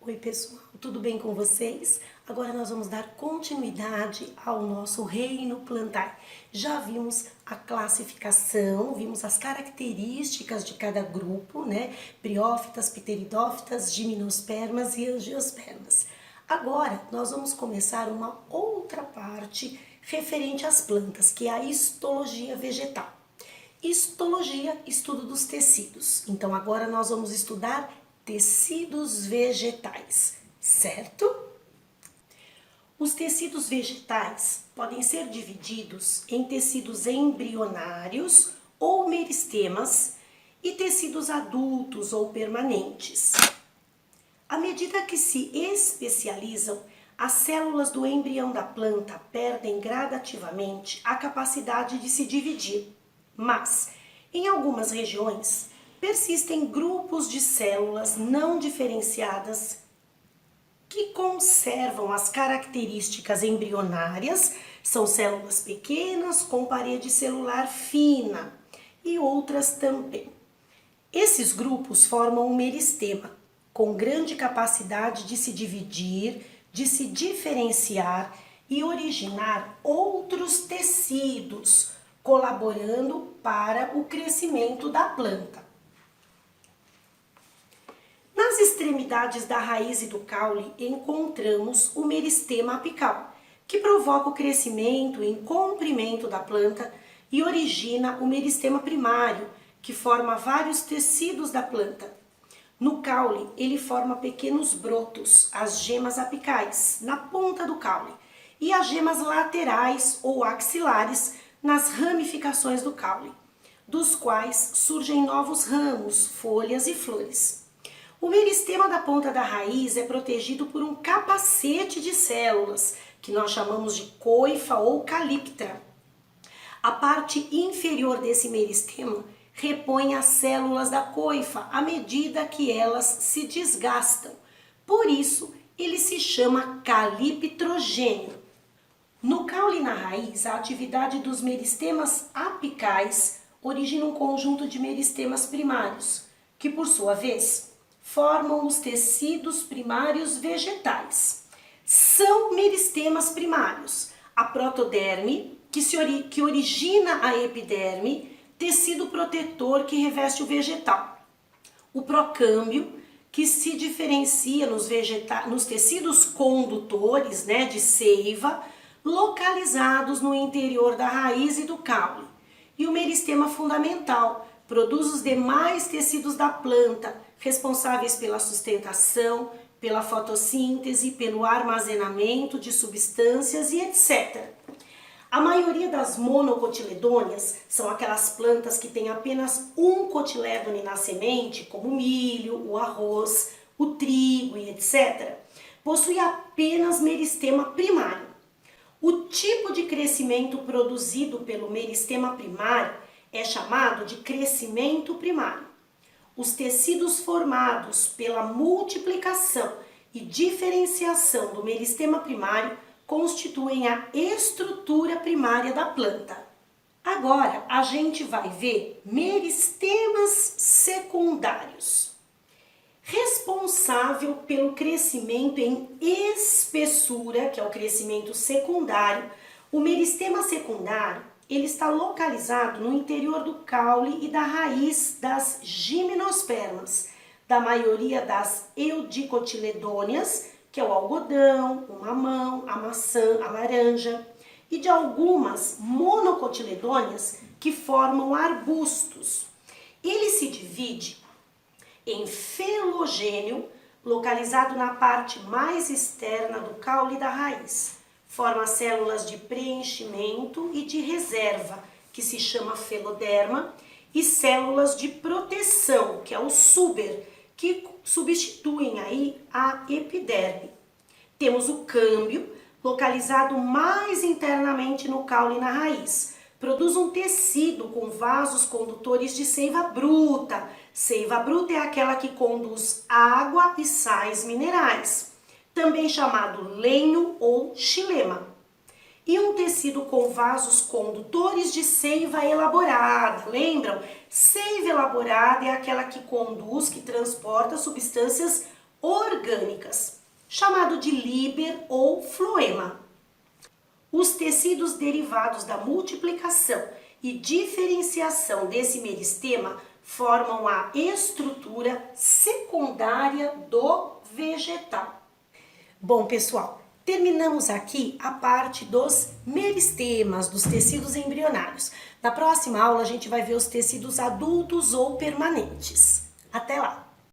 Oi pessoal, tudo bem com vocês? Agora nós vamos dar continuidade ao nosso reino plantar. Já vimos a classificação, vimos as características de cada grupo, né? Briófitas, pteridófitas, gimnospermas e angiospermas. Agora nós vamos começar uma outra parte referente às plantas, que é a histologia vegetal. Histologia, estudo dos tecidos. Então agora nós vamos estudar tecidos vegetais, certo? Os tecidos vegetais podem ser divididos em tecidos embrionários ou meristemas e tecidos adultos ou permanentes. À medida que se especializam, as células do embrião da planta perdem gradativamente a capacidade de se dividir, mas em algumas regiões persistem grupos de células não diferenciadas que conservam as características embrionárias, são células pequenas com parede celular fina e outras também. Esses grupos formam um meristema, com grande capacidade de se dividir, de se diferenciar e originar outros tecidos, colaborando para o crescimento da planta. Nas extremidades da raiz e do caule encontramos o meristema apical, que provoca o crescimento e comprimento da planta e origina o meristema primário, que forma vários tecidos da planta. No caule, ele forma pequenos brotos, as gemas apicais, na ponta do caule, e as gemas laterais ou axilares nas ramificações do caule, dos quais surgem novos ramos, folhas e flores. O meristema da ponta da raiz é protegido por um capacete de células, que nós chamamos de coifa ou calíptra. A parte inferior desse meristema repõe as células da coifa à medida que elas se desgastam. Por isso, ele se chama caliptrogênio. No caule e na raiz, a atividade dos meristemas apicais origina um conjunto de meristemas primários, que por sua vez formam os tecidos primários vegetais. São meristemas primários a protoderme, que origina a epiderme, tecido protetor que reveste o vegetal. O procâmbio, que se diferencia nos tecidos condutores, de seiva, localizados no interior da raiz e do caule. E o meristema fundamental produz os demais tecidos da planta, responsáveis pela sustentação, pela fotossíntese, pelo armazenamento de substâncias e etc. A maioria das monocotiledôneas são aquelas plantas que têm apenas um cotilédone na semente, como o milho, o arroz, o trigo e etc. Possui apenas meristema primário. O tipo de crescimento produzido pelo meristema primário é chamado de crescimento primário. Os tecidos formados pela multiplicação e diferenciação do meristema primário constituem a estrutura primária da planta. Agora a gente vai ver meristemas secundários. Responsável pelo crescimento em espessura, que é o crescimento secundário, o meristema secundário ele está localizado no interior do caule e da raiz das gimnospermas, da maioria das eudicotiledôneas, que é o algodão, o mamão, a maçã, a laranja, e de algumas monocotiledôneas que formam arbustos. Ele se divide em felogênio, localizado na parte mais externa do caule da raiz. Forma células de preenchimento e de reserva, que se chama feloderma, e células de proteção, que é o súber, que substituem aí a epiderme. Temos o câmbio, localizado mais internamente no caule e na raiz. Produz um tecido com vasos condutores de seiva bruta. Seiva bruta é aquela que conduz água e sais minerais, também chamado lenho ou xilema. E um tecido com vasos condutores de seiva elaborada. Lembram? Seiva elaborada é aquela que conduz, que transporta substâncias orgânicas, chamado de líber ou floema. Os tecidos derivados da multiplicação e diferenciação desse meristema formam a estrutura secundária do vegetal. Bom, pessoal, terminamos aqui a parte dos meristemas, dos tecidos embrionários. Na próxima aula a gente vai ver os tecidos adultos ou permanentes. Até lá!